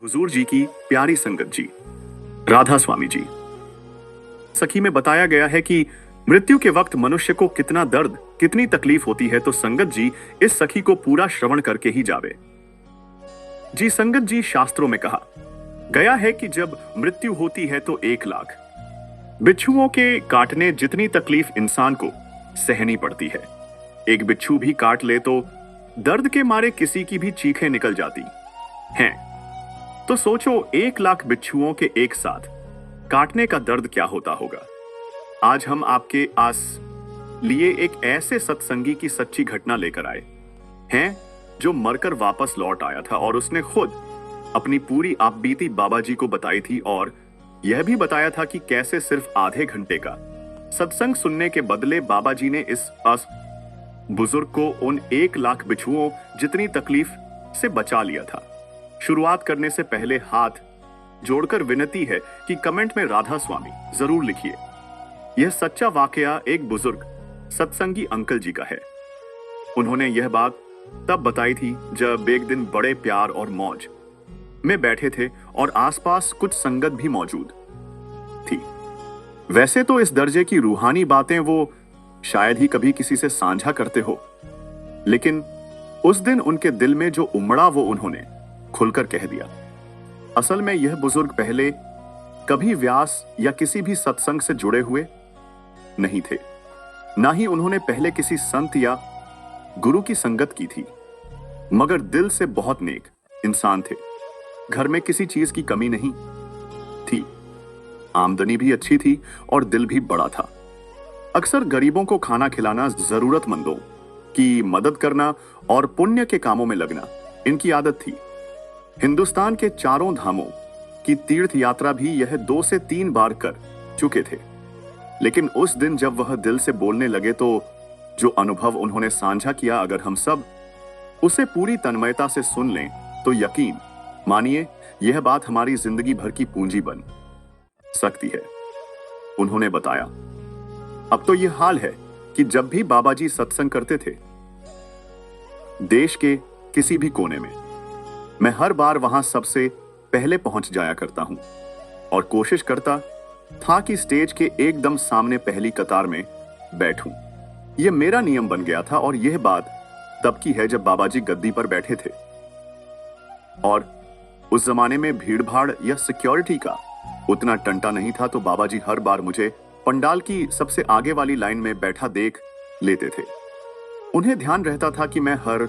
हुजूर जी की प्यारी संगत जी, राधा स्वामी जी। सखी में बताया गया है कि मृत्यु के वक्त मनुष्य को कितना दर्द, कितनी तकलीफ होती है, तो संगत जी इस सखी को पूरा श्रवण करके ही जावे। जी संगत जी, शास्त्रों में कहा गया है कि जब मृत्यु होती है तो 1 लाख बिच्छुओं के काटने जितनी तकलीफ इंसान को सहनी पड़ती है, एक बिच्छू भी काट ले तो दर्द के मारे किसी की भी चीखें निकल जाती हैं। तो सोचो 1 लाख बिच्छुओं के एक साथ काटने का दर्द क्या होता होगा। आज हम आपके आस लिए एक ऐसे सत्संगी की सच्ची घटना लेकर आए हैं जो मरकर वापस लौट आया था और उसने खुद अपनी पूरी आपबीती बाबा जी को बताई थी और यह भी बताया था कि कैसे सिर्फ आधे घंटे का सत्संग सुनने के बदले बाबा जी ने इस बुजुर्ग को उन 1 लाख बिच्छुओं जितनी तकलीफ से बचा लिया था। शुरुआत करने से पहले हाथ जोड़कर विनती है कि कमेंट में राधा स्वामी जरूर लिखिए। यह सच्चा वाकया एक बुजुर्ग सत्संगी अंकल जी का है। उन्होंने यह बात तब बताई थी जब एक दिन बड़े प्यार और मौज में बैठे थे और आसपास कुछ संगत भी मौजूद थी। वैसे तो इस दर्जे की रूहानी बातें वो शायद ही कभी किसी से साझा करते हो, लेकिन उस दिन उनके दिल में जो उमड़ा वो उन्होंने खुलकर कह दिया। असल में यह बुजुर्ग पहले कभी व्यास या किसी भी सत्संग से जुड़े हुए नहीं थे, ना ही उन्होंने पहले किसी संत या गुरु की संगत की थी, मगर दिल से बहुत नेक इंसान थे। घर में किसी चीज की कमी नहीं थी, आमदनी भी अच्छी थी और दिल भी बड़ा था। अक्सर गरीबों को खाना खिलाना, जरूरतमंदों की मदद करना और पुण्य के कामों में लगना इनकी आदत थी। हिंदुस्तान के चारों धामों की तीर्थ यात्रा भी यह 2 से 3 बार कर चुके थे, लेकिन उस दिन जब वह दिल से बोलने लगे तो जो अनुभव उन्होंने साझा किया, अगर हम सब उसे पूरी तन्मयता से सुन लें तो यकीन मानिए यह बात हमारी जिंदगी भर की पूंजी बन सकती है। उन्होंने बताया, अब तो यह हाल है कि जब भी बाबा जी सत्संग करते थे देश के किसी भी कोने में, मैं हर बार वहां सबसे पहले पहुंच जाया करता हूं और कोशिश करता था कि स्टेज के एकदम सामने पहली कतार में बैठूं। यह मेरा नियम बन गया था और यह बात तब की है जब बाबा जी गद्दी पर बैठे थे और उस जमाने में भीड़-भाड़ या सिक्योरिटी का उतना टंटा नहीं था, तो बाबा जी हर बार मुझे पंडाल की सबसे आगे वाली लाइन में बैठा देख लेते थे। उन्हें ध्यान रहता था कि मैं हर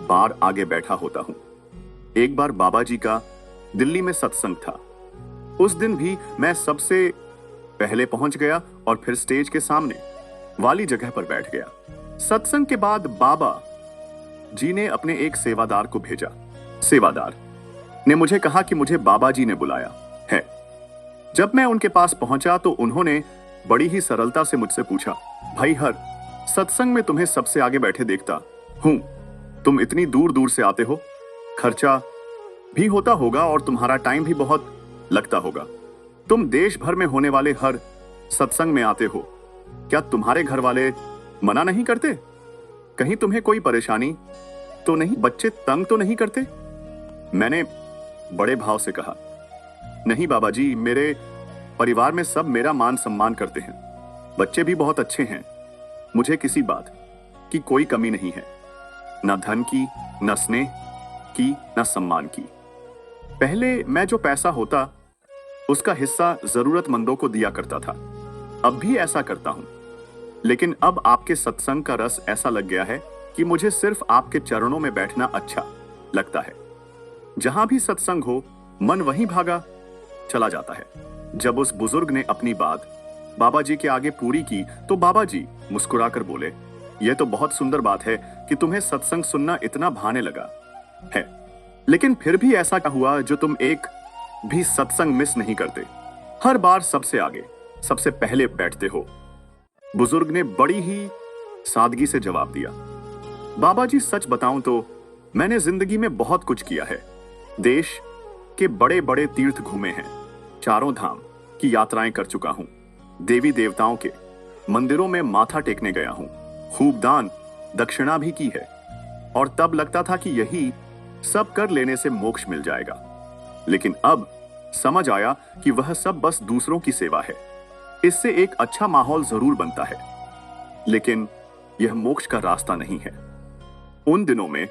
बार आगे बैठा होता हूं। एक बार बाबा जी का दिल्ली में सत्संग था। उस दिन भी मैं सबसे पहले पहुंच गया और फिर स्टेज के सामने वाली जगह पर बैठ गया। सत्संग के बाद बाबा जी ने अपने एक सेवादार को भेजा। सेवादार ने मुझे कहा कि मुझे बाबा जी ने बुलाया है। जब मैं उनके पास पहुंचा तो उन्होंने बड़ी ही सरलता से मुझसे पूछा, भाई, हर सत्संग में तुम्हें सबसे आगे बैठे देखता हूं, तुम इतनी दूर दूर से आते हो, खर्चा भी होता होगा और तुम्हारा टाइम भी बहुत लगता होगा। तुम देश भर में होने वाले हर सत्संग में आते हो, क्या तुम्हारे घर वाले मना नहीं करते? कहीं तुम्हें कोई परेशानी तो नहीं, बच्चे तंग तो नहीं करते? मैंने बड़े भाव से कहा, नहीं बाबा जी, मेरे परिवार में सब मेरा मान सम्मान करते हैं, बच्चे भी बहुत अच्छे हैं, मुझे किसी बात की कोई कमी नहीं है, न धन की, न स्नेह की, न सम्मान की। पहले मैं जो पैसा होता उसका हिस्सा जरूरतमंदों को दिया करता था, अब भी ऐसा करता हूं, लेकिन अब आपके सत्संग का रस ऐसा लग गया है कि मुझे सिर्फ आपके चरणों में बैठना अच्छा लगता है। जहां भी सत्संग हो मन वहीं भागा चला जाता है। जब उस बुजुर्ग ने अपनी बात बाबा जी के आगे पूरी की तो बाबा जी मुस्कुराकर बोले, यह तो बहुत सुंदर बात है कि तुम्हें सत्संग सुनना इतना भाने लगा है, लेकिन फिर भी ऐसा क्या हुआ जो तुम एक भी सत्संग मिस नहीं करते, हर बार सबसे आगे सबसे पहले बैठते हो? बुजुर्ग ने बड़ी ही सादगी से जवाब दिया, बाबा जी, सच बताऊं तो मैंने जिंदगी में बहुत कुछ किया है। देश के बड़े बड़े तीर्थ घूमे हैं, चारों धाम की यात्राएं कर चुका हूं, देवी देवताओं के मंदिरों में माथा टेकने गया हूं, खूब दान दक्षिणा भी की है और तब लगता था कि यही सब कर लेने से मोक्ष मिल जाएगा। लेकिन अब समझ आया कि वह सब बस दूसरों की सेवा है। इससे एक अच्छा माहौल जरूर बनता है, लेकिन यह मोक्ष का रास्ता नहीं है। उन दिनों में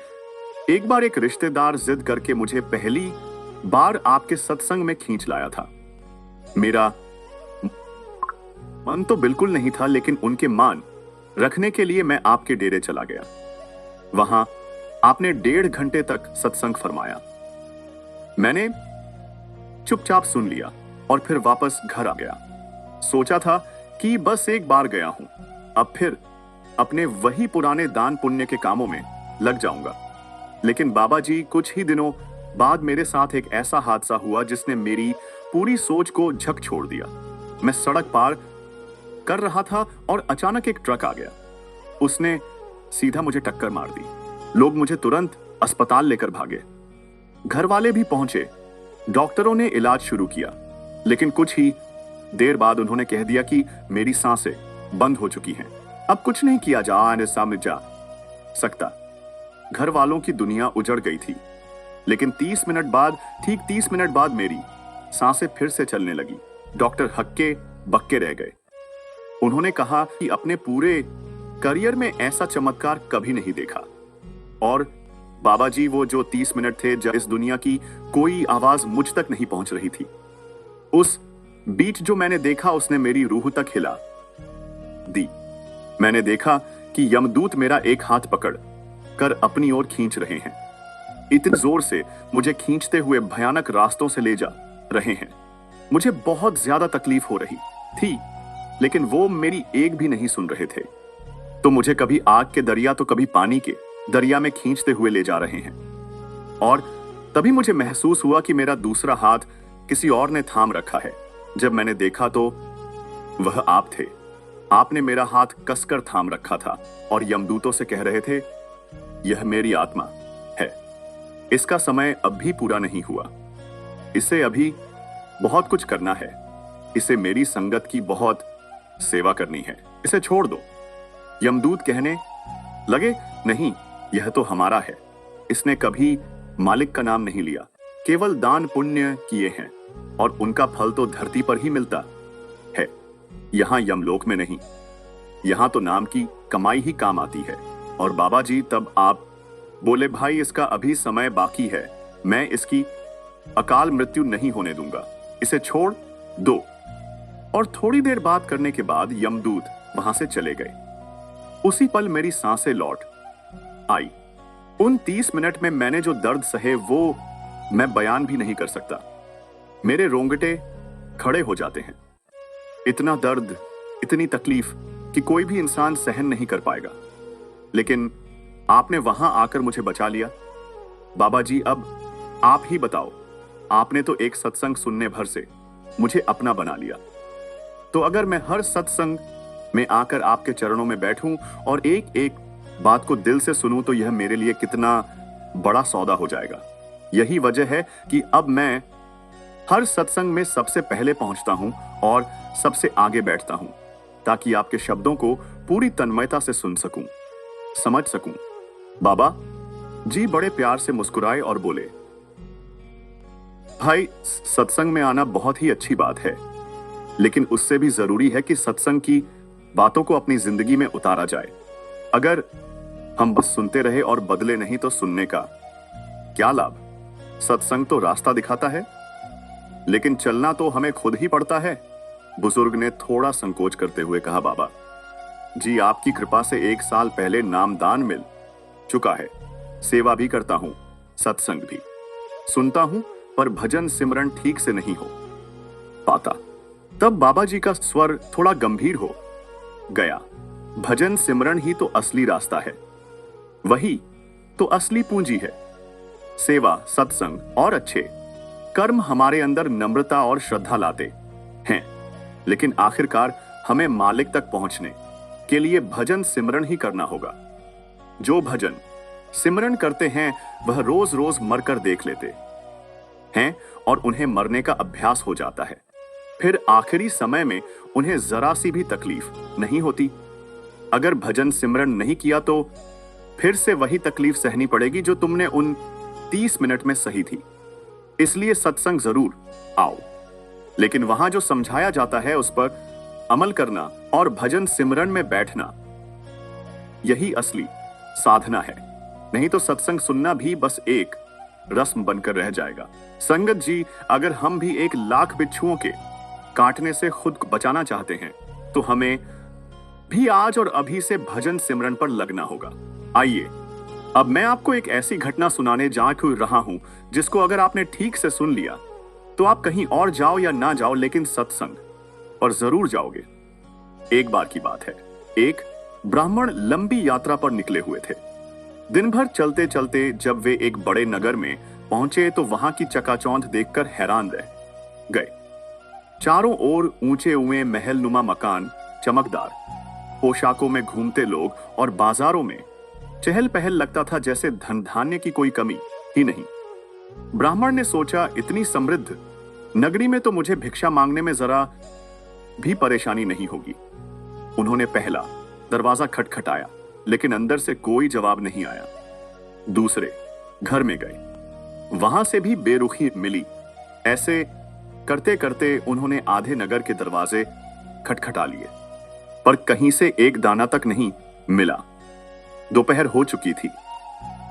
एक बार एक रिश्तेदार जिद करके मुझे पहली बार आपके सत्संग में खींच लाया था। मेरा मन तो बिल्कुल नहीं था, लेकिन उनके मान रखने के लिए मैं आपके डेरे चला गया। वहां आपने 1.5 घंटे तक सत्संग फरमाया। मैंने चुपचाप सुन लिया और फिर वापस घर आ गया। सोचा था कि बस एक बार गया हूं, अब फिर अपने वही पुराने दान पुण्य के कामों में लग जाऊंगा। लेकिन बाबा जी, कुछ ही दिनों बाद मेरे साथ एक ऐसा हादसा हुआ जिसने मेरी पूरी सोच को झक छोड़ दिया। मैं सड़क पार कर रहा था और अचानक एक ट्रक आ गया। उसने सीधा मुझे टक्कर मार दी। लोग मुझे तुरंत अस्पताल लेकर भागे। घर वाले भी पहुंचे। डॉक्टरों ने इलाज शुरू किया, लेकिन कुछ ही देर बाद उन्होंने कह दिया कि मेरी सांसें बंद हो चुकी हैं। अब कुछ नहीं किया जा सकता। घर वालों की दुनिया उजड़ गई थी। लेकिन 30 मिनट बाद, ठीक 30 मिनट बाद मेरी सांसें फिर से चलने लगी। डॉक्टर हक्के बक्के रह गए। उन्होंने कहा कि अपने पूरे करियर में ऐसा चमत्कार कभी नहीं देखा। और बाबा जी, वो जो 30 मिनट थे जब इस दुनिया की कोई आवाज मुझ तक नहीं पहुंच रही थी, उस बीच जो मैंने देखा उसने मेरी रूह तक हिला दी। मैंने देखा कि यमदूत मेरा एक हाथ पकड़ कर अपनी ओर खींच रहे हैं। इतने जोर से मुझे खींचते हुए भयानक रास्तों से ले जा रहे हैं। मुझे बहुत ज्यादा तकलीफ हो रही थी, लेकिन वो मेरी एक भी नहीं सुन रहे थे। तो मुझे कभी आग के दरिया तो कभी पानी के दरिया में खींचते हुए ले जा रहे हैं। और तभी मुझे महसूस हुआ कि मेरा दूसरा हाथ किसी और ने थाम रखा है। जब मैंने देखा तो वह आप थे। आपने मेरा हाथ कसकर थाम रखा था और यमदूतों से कह रहे थे, यह मेरी आत्मा है, इसका समय अब भी पूरा नहीं हुआ, इसे अभी बहुत कुछ करना है, इसे मेरी संगत की बहुत सेवा करनी है, इसे छोड़ दो। यमदूत कहने लगे, नहीं, यह तो हमारा है, इसने कभी मालिक का नाम नहीं लिया, केवल दान पुण्य किए हैं और उनका फल तो धरती पर ही मिलता है, यहां यमलोक में नहीं। यहां तो नाम की कमाई ही काम आती है। और बाबा जी, तब आप बोले, भाई इसका अभी समय बाकी है, मैं इसकी अकाल मृत्यु नहीं होने दूंगा, इसे छोड़ दो। और थोड़ी देर बात करने के बाद यमदूत वहां से चले गए। उसी पल मेरी सांसें लौट आई। उन 30 मिनट में मैंने जो दर्द सहे वो मैं बयान भी नहीं कर सकता। मेरे रोंगटे खड़े हो जाते हैं। इतना दर्द, इतनी तकलीफ कि कोई भी इंसान सहन नहीं कर पाएगा। लेकिन आपने वहां आकर मुझे बचा लिया। बाबा जी, अब आप ही बताओ, आपने तो एक सत्संग सुनने भर से मुझे अपना बना लिया, तो अगर मैं हर सत्संग में आकर आपके चरणों में बैठूं और एक एक बात को दिल से सुनूं, तो यह मेरे लिए कितना बड़ा सौदा हो जाएगा। यही वजह है कि अब मैं हर सत्संग में सबसे पहले पहुंचता हूं और सबसे आगे बैठता हूं, ताकि आपके शब्दों को पूरी तन्मयता से सुन सकूं, समझ सकूं। बाबा जी बड़े प्यार से मुस्कुराए और बोले, भाई, सत्संग में आना बहुत ही अच्छी बात है, लेकिन उससे भी जरूरी है कि सत्संग की बातों को अपनी जिंदगी में उतारा जाए। अगर हम बस सुनते रहे और बदले नहीं, तो सुनने का क्या लाभ। सत्संग तो रास्ता दिखाता है, लेकिन चलना तो हमें खुद ही पड़ता है। बुजुर्ग ने थोड़ा संकोच करते हुए कहा, बाबा जी, आपकी कृपा से 1 साल पहले नामदान मिल चुका है, सेवा भी करता हूं, सत्संग भी सुनता हूं, पर भजन सिमरन ठीक से नहीं हो पाता। तब बाबा जी का स्वर थोड़ा गंभीर हो गया। भजन सिमरन ही तो असली रास्ता है, वही तो असली पूंजी है। सेवा, सत्संग और अच्छे कर्म हमारे अंदर नम्रता और श्रद्धा लाते हैं, लेकिन आखिरकार हमें मालिक तक पहुंचने के लिए भजन सिमरन ही करना होगा। जो भजन सिमरन करते हैं वह रोज रोज मरकर देख लेते हैं और उन्हें मरने का अभ्यास हो जाता है। फिर आखिरी समय में उन्हें जरा सी भी तकलीफ नहीं होती। अगर भजन सिमरन नहीं किया तो फिर से वही तकलीफ सहनी पड़ेगी जो तुमने उन 30 मिनट में सही थी। इसलिए सत्संग जरूर आओ, लेकिन वहां जो समझाया जाता है उस पर अमल करना और भजन सिमरन में बैठना, यही असली साधना है। नहीं तो सत्संग सुनना भी बस एक रस्म बनकर रह जाएगा। संगत जी, अगर हम भी 1,00,000 बिच्छुओं के काटने से खुद को बचाना चाहते हैं तो हमें भी आज और अभी से भजन सिमरन पर लगना होगा। आइए, अब मैं आपको एक ऐसी घटना सुनाने जा रहा हूं जिसको अगर आपने ठीक से सुन लिया तो आप कहीं और जाओ या ना जाओ, लेकिन सत्संग पर जरूर जाओगे। एक बार की बात है, एक ब्राह्मण लंबी यात्रा पर निकले हुए थे। दिन भर चलते चलते जब वे एक बड़े नगर में पहुंचे तो वहां की चकाचौंध देखकर हैरान रह गए। चारों ओर ऊंचे ऊंचे महलनुमा मकान, चमकदार पोशाकों में घूमते लोग और बाजारों में चहल पहल, लगता था जैसे धन धान्य की कोई कमी ही नहीं। ब्राह्मण ने सोचा, इतनी समृद्ध नगरी में तो मुझे भिक्षा मांगने में जरा भी परेशानी नहीं होगी। उन्होंने पहला दरवाजा खटखटाया, लेकिन अंदर से कोई जवाब नहीं आया। दूसरे घर में गए, वहां से भी बेरुखी मिली। ऐसे करते करते उन्होंने आधे नगर के दरवाजे खटखटा लिए, पर कहीं से एक दाना तक नहीं मिला। दोपहर हो चुकी थी,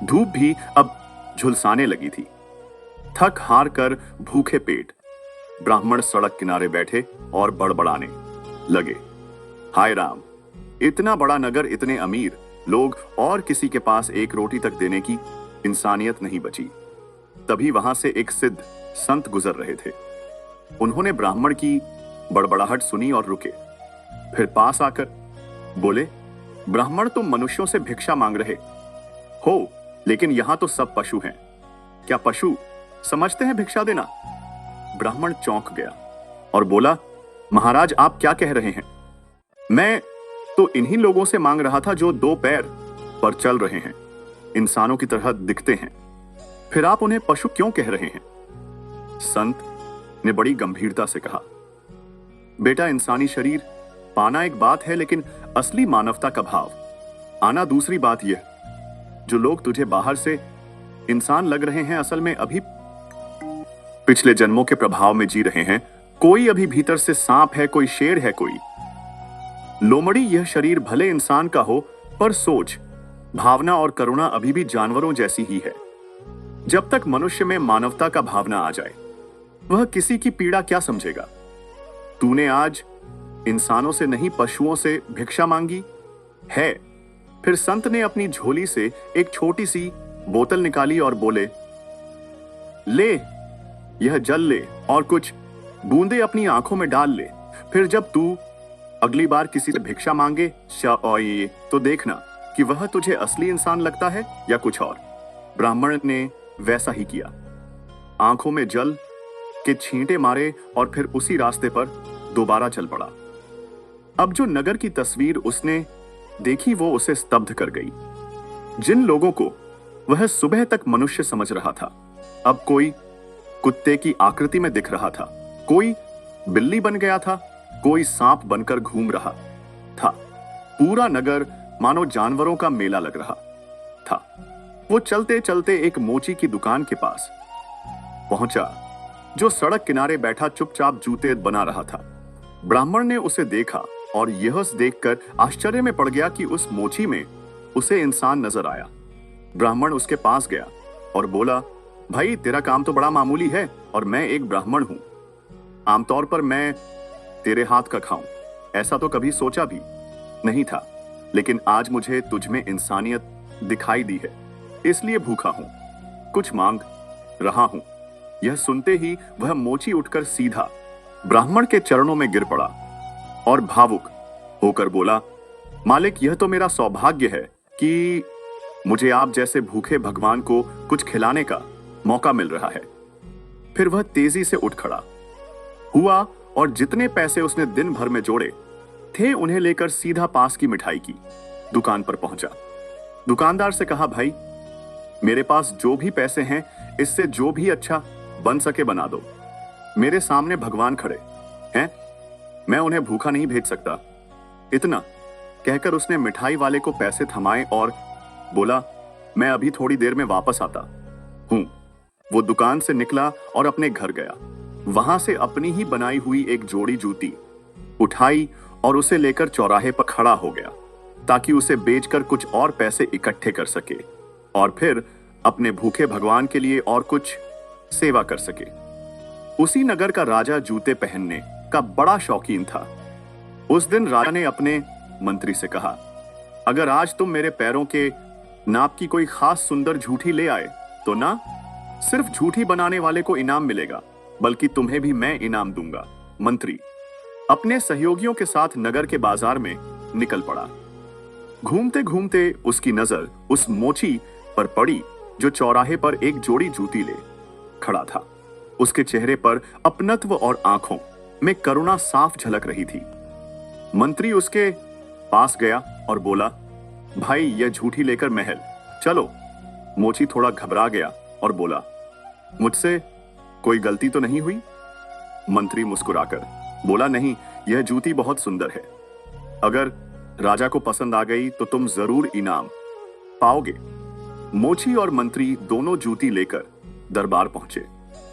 धूप भी अब झुलसाने लगी थी। थक हार कर भूखे पेट ब्राह्मण सड़क किनारे बैठे और बड़बड़ाने लगे, हाय राम, इतना बड़ा नगर, इतने अमीर लोग और किसी के पास एक रोटी तक देने की इंसानियत नहीं बची। तभी वहां से एक सिद्ध संत गुजर रहे थे। उन्होंने ब्राह्मण की बड़बड़ाहट सुनी और रुके। फिर पास आकर बोले, ब्राह्मण, तुम मनुष्यों से भिक्षा मांग रहे हो, लेकिन यहां तो सब पशु हैं। क्या पशु समझते हैं भिक्षा देना? ब्राह्मण चौंक गया और बोला, महाराज, आप क्या कह रहे हैं? मैं तो इन्हीं लोगों से मांग रहा था जो 2 पैर पर चल रहे हैं, इंसानों की तरह दिखते हैं। फिर आप उन्हें पशु क्यों कह रहे हैं? संत ने बड़ी गंभीरता से कहा, बेटा, इंसानी शरीर पाना एक बात है, लेकिन असली मानवता का भाव आना दूसरी बात यह। जो लोग तुझे बाहर से इंसान लग रहे हैं, असल में अभी पिछले जन्मों के प्रभाव में जी रहे हैं। कोई अभी भीतर से सांप है, कोई शेर है, कोई लोमड़ी। यह शरीर भले इंसान का हो, पर सोच, भावना और करुणा अभी भी जानवरों जैसी ही है। जब तक मनुष्य में मानवता का भावना आ जाए, वह किसी की पीड़ा क्या समझेगा। तूने आज इंसानों से नहीं, पशुओं से भिक्षा मांगी है। फिर संत ने अपनी झोली से एक छोटी सी बोतल निकाली और बोले, ले, यह जल ले और कुछ बूंदे अपनी आंखों में डाल ले। फिर जब तू अगली बार किसी से भिक्षा मांगे तो देखना कि वह तुझे असली इंसान लगता है या कुछ और। ब्राह्मण ने वैसा ही किया, आंखों में जल के छींटे मारे और फिर उसी रास्ते पर दोबारा चल पड़ा। अब जो नगर की तस्वीर उसने देखी वो उसे स्तब्ध कर गई। जिन लोगों को वह सुबह तक मनुष्य समझ रहा था, अब कोई कुत्ते की आकृति में दिख रहा था, कोई बिल्ली बन गया था, कोई सांप बनकर घूम रहा था। पूरा नगर मानो जानवरों का मेला लग रहा था। वो चलते चलते एक मोची की दुकान के पास पहुंचा, जो सड़क किनारे बैठा चुपचाप जूते बना रहा था। ब्राह्मण ने उसे देखा और यह देखकर आश्चर्य में पड़ गया कि उस मोची में उसे इंसान नजर आया। ब्राह्मण उसके पास गया और बोला, भाई, तेरा काम तो बड़ा मामूली है और मैं एक ब्राह्मण हूं। आमतौर पर मैं तेरे हाथ का खाऊं, ऐसा तो कभी सोचा भी नहीं था, लेकिन आज मुझे तुझ में इंसानियत दिखाई दी है, इसलिए भूखा हूं, कुछ मांग रहा हूं। यह सुनते ही वह मोची उठकर सीधा ब्राह्मण के चरणों में गिर पड़ा और भावुक होकर बोला, मालिक, यह तो मेरा सौभाग्य है कि मुझे आप जैसे भूखे भगवान को कुछ खिलाने का मौका मिल रहा है। फिर वह तेजी से उठ खड़ा हुआ और जितने पैसे उसने दिन भर में जोड़े थे उन्हें लेकर सीधा पास की मिठाई की दुकान पर पहुंचा। दुकानदार से कहा, भाई, मेरे पास जो भी पैसे हैं, इससे जो भी अच्छा बन सके बना दो। मेरे सामने भगवान खड़े हैं, मैं उन्हें भूखा नहीं भेज सकता। इतना कहकर उसने मिठाई वाले को पैसे थमाए और बोला, मैं अभी थोड़ी देर में वापस आता हूं। वो दुकान से निकला और अपने घर गया। वहां से अपनी ही बनाई हुई एक जोड़ी जूती उठाई और उसे लेकर चौराहे पर खड़ा हो गया ताकि उसे बेचकर कुछ और पैसे इकट्ठे कर सके और फिर अपने भूखे भगवान के लिए और कुछ सेवा कर सके। उसी नगर का राजा जूते पहनने का बड़ा शौकीन था। उस दिन राजा ने अपने मंत्री से कहा, अगर आज तुम मेरे पैरों के नाप की कोई खास सुंदर झूठी ले आए तो ना सिर्फ झूठी बनाने वाले को इनाम मिलेगा बल्कि तुम्हें भी मैं इनाम दूंगा। मंत्री अपने सहयोगियों के साथ नगर के बाजार में निकल पड़ा। घूमते घूमते उसकी नजर उस मोची पर पड़ी जो चौराहे पर एक जोड़ी जूती ले खड़ा था। उसके चेहरे पर अपनत्व और आंखों में करुणा साफ झलक रही थी। मंत्री उसके पास गया और बोला, भाई यह झूठी लेकर महल चलो। मोची थोड़ा घबरा गया और बोला, मुझसे कोई गलती तो नहीं हुई? मंत्री मुस्कुराकर बोला, नहीं, यह जूती बहुत सुंदर है। अगर राजा को पसंद आ गई तो तुम जरूर इनाम पाओगे। मोची और मंत्री दोनों जूती लेकर दरबार पहुंचे।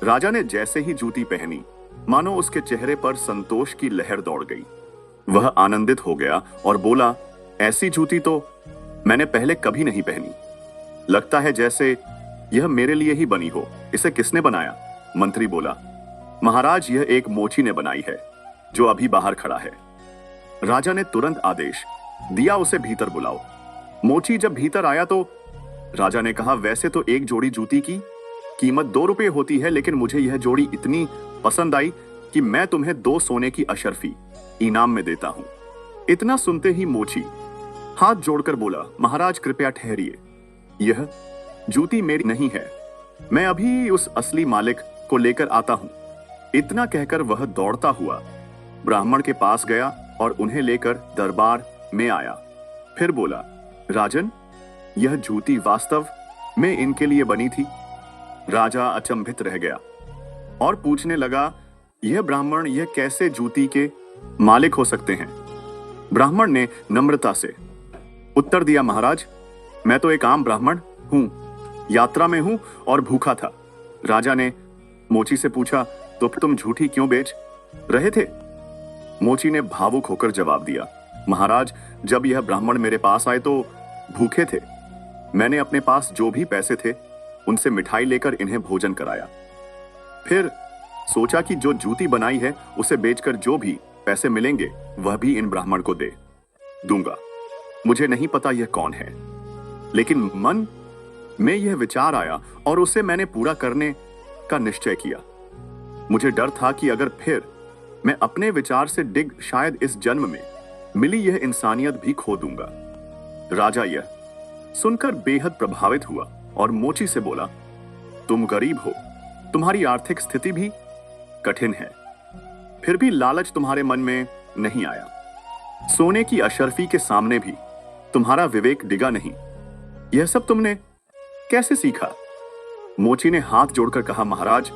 राजा ने जैसे ही जूती पहनी मानो उसके चेहरे पर संतोष की लहर दौड़ गई। वह आनंदित हो गया और बोला, ऐसी जूती तो मैंने पहले कभी नहीं पहनी। लगता है जैसे यह मेरे लिए ही बनी हो। इसे किसने बनाया? मंत्री बोला, महाराज यह एक मोची ने बनाई है जो अभी बाहर खड़ा है। राजा ने तुरंत आदेश दिया, उसे भीतर बुलाओ। मोची जब भीतर आया तो राजा ने कहा, वैसे तो एक जोड़ी जूती की कीमत 2 रुपए होती है, लेकिन मुझे यह जोड़ी इतनी पसंद आई कि मैं तुम्हें 2 सोने की अशर्फी इनाम में देता हूं। इतना सुनते ही मोची हाथ जोड़कर बोला, महाराज कृपया ठहरिए, यह जूती मेरी नहीं है, मैं अभी उस असली मालिक को लेकर आता हूं। इतना कहकर वह दौड़ता हुआ ब्राह्मण के पास गया और उन्हें लेकर दरबार में आया। फिर बोला, राजन, यह जूती वास्तव में इनके लिए बनी थी। राजा अचंभित रह गया और पूछने लगा, यह ब्राह्मण यह कैसे जूती के मालिक हो सकते हैं? ब्राह्मण ने नम्रता से उत्तर दिया, महाराज मैं तो एक आम ब्राह्मण हूं, यात्रा में हूं और भूखा था। राजा ने मोची से पूछा, तो तुम झूठी क्यों बेच रहे थे? मोची ने भावुक होकर जवाब दिया, महाराज जब यह ब्राह्मण मेरे पास आए तो भूखे थे। मैंने अपने पास जो भी पैसे थे उनसे मिठाई लेकर इन्हें भोजन कराया। फिर सोचा कि जो जूती बनाई है उसे बेचकर जो भी पैसे मिलेंगे वह भी इन ब्राह्मण को दे दूंगा। मुझे नहीं पता यह कौन है, लेकिन मन में यह विचार आया और उसे मैंने पूरा करने का निश्चय किया। मुझे डर था कि अगर फिर मैं अपने विचार से डिग शायद इस जन्म में मिली यह इंसानियत भी खो दूंगा। राजा यह सुनकर बेहद प्रभावित हुआ और मोची से बोला, तुम गरीब हो, तुम्हारी आर्थिक स्थिति भी कठिन है, फिर भी लालच तुम्हारे मन में नहीं आया। सोने की अशर्फी के सामने भी तुम्हारा विवेक डिगा नहीं। यह सब तुमने कैसे सीखा? मोची ने हाथ जोड़कर कहा, महाराज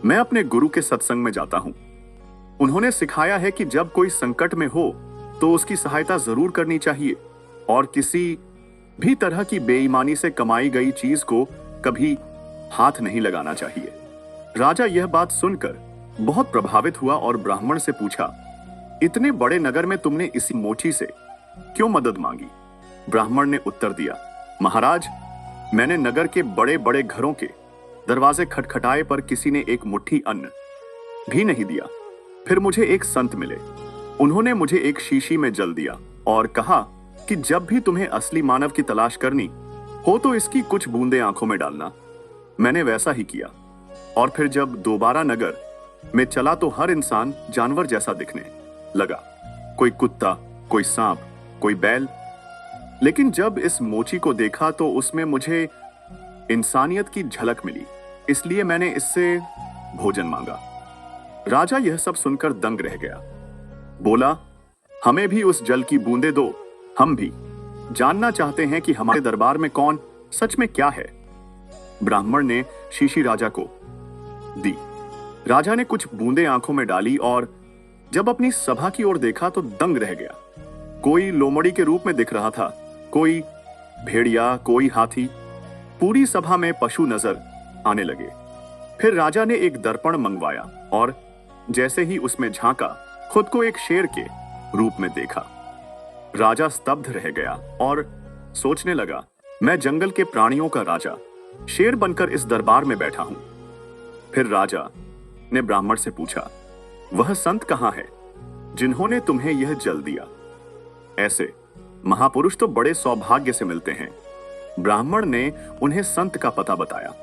मैं अपने गुरु के सत्संग में जाता हूं। उन्होंने सिखाया है कि जब कोई संकट में हो तो उसकी सहायता जरूर करनी चाहिए और किसी भी तरह की बेईमानी से कमाई गई चीज को कभी हाथ नहीं लगाना चाहिए। राजा यह बात सुनकर बहुत प्रभावित हुआ और ब्राह्मण से पूछा, इतने बड़े नगर में तुमने इसी मोची से क्यों मदद मांगी? ब्राह्मण ने उत्तर दिया, महाराज मैंने नगर के बड़े बड़े घरों के दरवाजे खटखटाए पर किसी ने एक मुट्ठी अन्न भी नहीं दिया। फिर मुझे एक संत मिले, उन्होंने मुझे एक शीशी में जल दिया और कहा कि जब भी तुम्हें असली मानव की तलाश करनी हो तो इसकी कुछ बूंदें आंखों में डालना। मैंने वैसा ही किया और फिर जब दोबारा नगर में चला तो हर इंसान जानवर जैसा दिखने लगा, कोई कुत्ता, कोई सांप, कोई बैल। लेकिन जब इस मोची को देखा तो उसमें मुझे इंसानियत की झलक मिली, इसलिए मैंने इससे भोजन मांगा। राजा यह सब सुनकर दंग रह गया, बोला, हमें भी उस जल की बूंदें दो, हम भी जानना चाहते हैं कि हमारे दरबार में कौन सच में क्या है। ब्राह्मण ने शीशी राजा को दी। राजा ने कुछ बूंदें आंखों में डाली और जब अपनी सभा की ओर देखा तो दंग रह गया। कोई लोमड़ी के रूप में दिख रहा था, कोई भेड़िया, कोई हाथी। पूरी सभा में पशु नजर आने लगे। फिर राजा ने एक दर्पण मंगवाया और जैसे ही उसमें झांका, खुद को एक शेर के रूप में देखा। राजा स्तब्ध रह गया और सोचने लगा, मैं जंगल के प्राणियों का राजा शेर बनकर इस दरबार में बैठा हूं। फिर राजा ने ब्राह्मण से पूछा, वह संत कहां है जिन्होंने तुम्हें यह जल दिया? ऐसे महापुरुष तो बड़े सौभाग्य से मिलते हैं। ब्राह्मण ने उन्हें संत का पता बताया।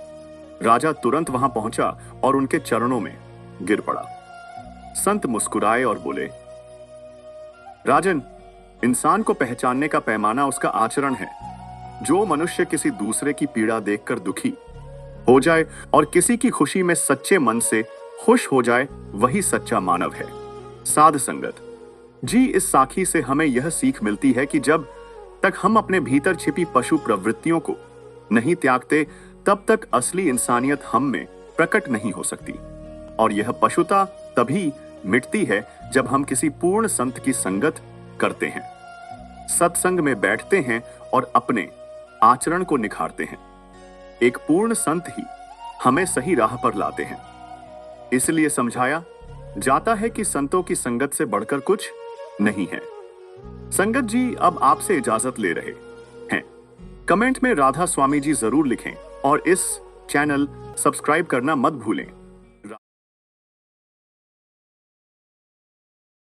राजा तुरंत वहां पहुंचा और उनके चरणों में गिर पड़ा। संत मुस्कुराए और बोले, राजन, इंसान को पहचानने का पैमाना उसका आचरण है। जो मनुष्य किसी दूसरे की पीड़ा देखकर दुखी हो जाए और किसी की खुशी में सच्चे मन से खुश हो जाए, वही सच्चा मानव है। साध संगत जी, इस साखी से हमें यह सीख मिलती है कि जब तक हम अपने भीतर छिपी पशु प्रवृत्तियों को नहीं त्यागते, तब तक असली इंसानियत हम में प्रकट नहीं हो सकती। और यह पशुता तभी मिटती है जब हम किसी पूर्ण संत की संगत करते हैं, सत्संग में बैठते हैं और अपने आचरण को निखारते हैं। एक पूर्ण संत ही हमें सही राह पर लाते हैं। इसलिए समझाया जाता है कि संतों की संगत से बढ़कर कुछ नहीं है। संगत जी अब आपसे इजाजत ले रहे हैं। कमेंट में राधा स्वामी जी जरूर लिखें और इस चैनल सब्सक्राइब करना मत भूलें।